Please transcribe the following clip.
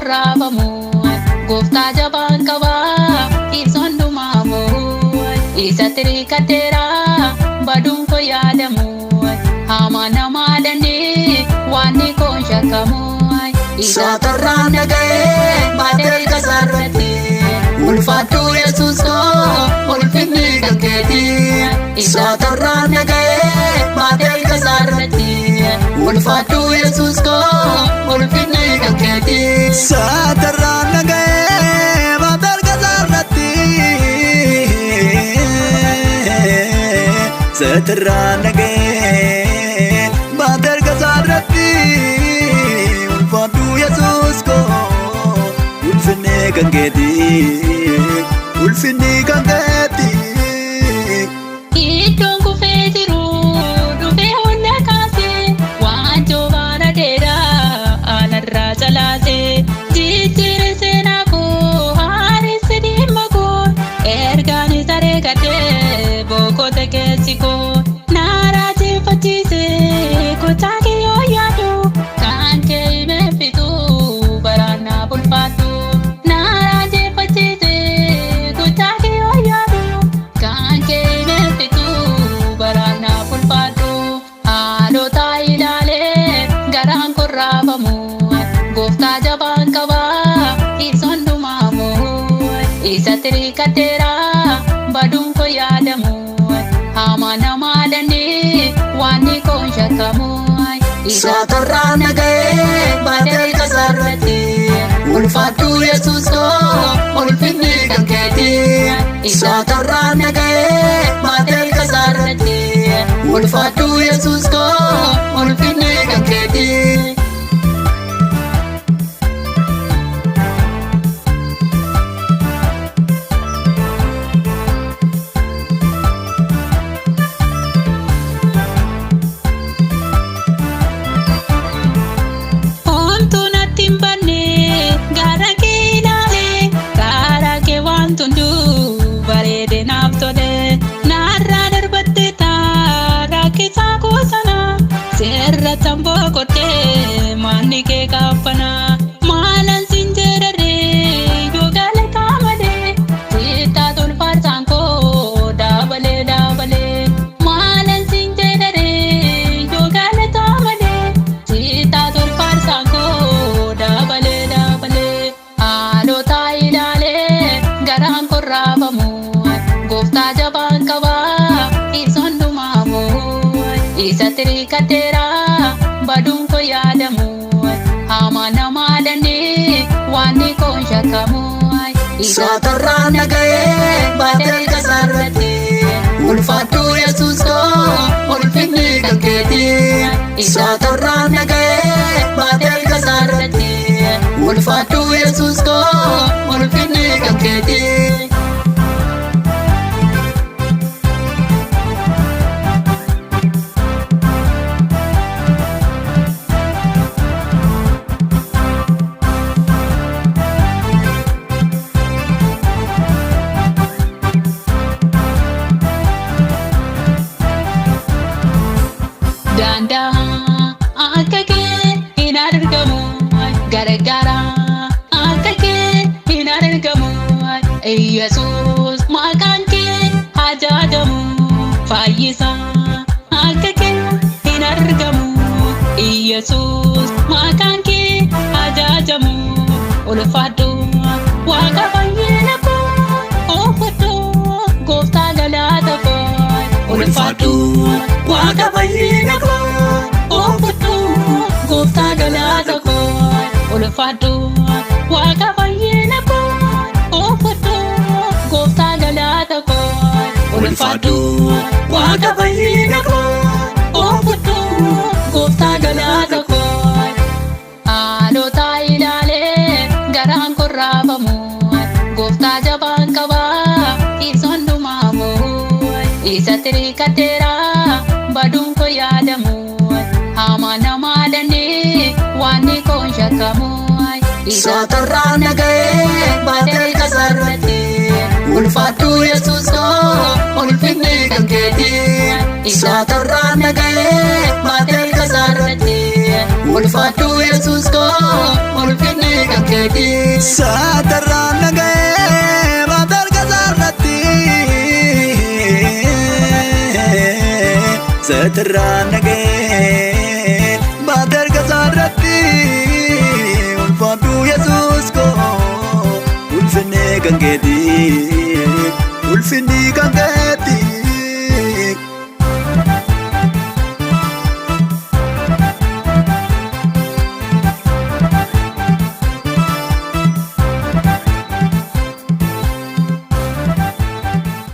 korraafamu gooftaa jabaan qabaa ibsoon dhumaamu isa tirikateera baduun koo yaadamu hamaa namaa dandee waan koon shakkamu isa torraan dhaga'ee baatee kasaarratti ulfaatu Yesuus koo ulfinni kan keeti isa torraan dhaga'ee baatee kasaarratti ulfaatu Yesuus koo ulfinni kan keeti isa torraan dhaga'ee baatee kasaarratti isa torraan dhaga'ee baatee kasaarratti ulfaatu Yesuus koo ulfinni kan keeti ulfinni kan keeti. Iddoon kufee jiru dhufee hunda kaasee waan joobaana dheeraa aanarraa calaasee jijjiirri seenaa koo haaressi dhimma koo ergaan isa reegatee boqote keessi koo naaraa jeeffachiisee gotaa kee yoo yaadu kan kee himee fitu baraan naaf ulfaatu naaraa jeeffachiisee gotaa kee yoo yaadu kan kee himee fitu baraan naaf ulfaatu haalota ilaalee garaan korraafamu gooftaa jabaan qabaa ibsoon dhumaamu isa tirikateera baduun koo yaadamu hamaa namaa dandee waan koon shakkamu isa torraan dhaga'ee baatee kasaarratti ulfaatu Yesuus koo ulfinni kan keeti isa torraan dhaga'ee baatee kasaarratti ulfaatu Yesuus koo ulfinni kan keeti. Serratan boqotee manni kee kaafana maalan sin jedharee yoo galataa malee sitaa tolfaarsaan koo dabalee maalan sin jedharee yoo galataa malee sitaa tolfaarsaan koo dabalee haalota ilaalee garaan korraafamu gooftaa jabaan qabaa ibsoon dhumaamu isa tirikateera baduun koo yaadamu hamaa namaa dandee waan koon shakkamu isa torraan dhaga'ee baatee kasaarratti ulfaatu Yesuus koo ulfinni kan keeti isa torraan dhaga'ee baatee kasaarratti ulfaatu Yesuus koo ulfinni kan keeti. Danda'a akka kee hin argamu gargaara akka kee hin argamu Yesuus maqaan kee ajajamu fayyisa akka kee hin argamu Yesuus maqaan kee ajajamu ulfaadhu waaqa fayyina koo oofadhu gooftaa galaata koo ulfaadhu waaqa fayyina koo oofadhu gooftaa galaata koo ulfaadhu waaqa fayyina koo oofadhu gooftaa galaata koo ulfaadhu waaqa fayyina koo oofadhu gooftaa galaata koo haalota ilaalee garaan korraafamu gooftaa jabaan qabaa ibsoon dhumaamu isa tirikateera baduun koo yaadamu hamaa namaa dandee waan koon shakkamu isa torraan dhaga'ee baatee kasaarratti ulfaatu Yesuus koo ulfinni kan keeti isa torraan dhaga'ee baatee kasaarratti ulfaatu Yesuus koo ulfinni kan keeti. Saatarraan nagahee maatarka saarratti. Saatarraan nagahee maatarka saarratti. Ulfaadhu Yesuus koo ulfinni kan keeti. Ulfinni kan keeti.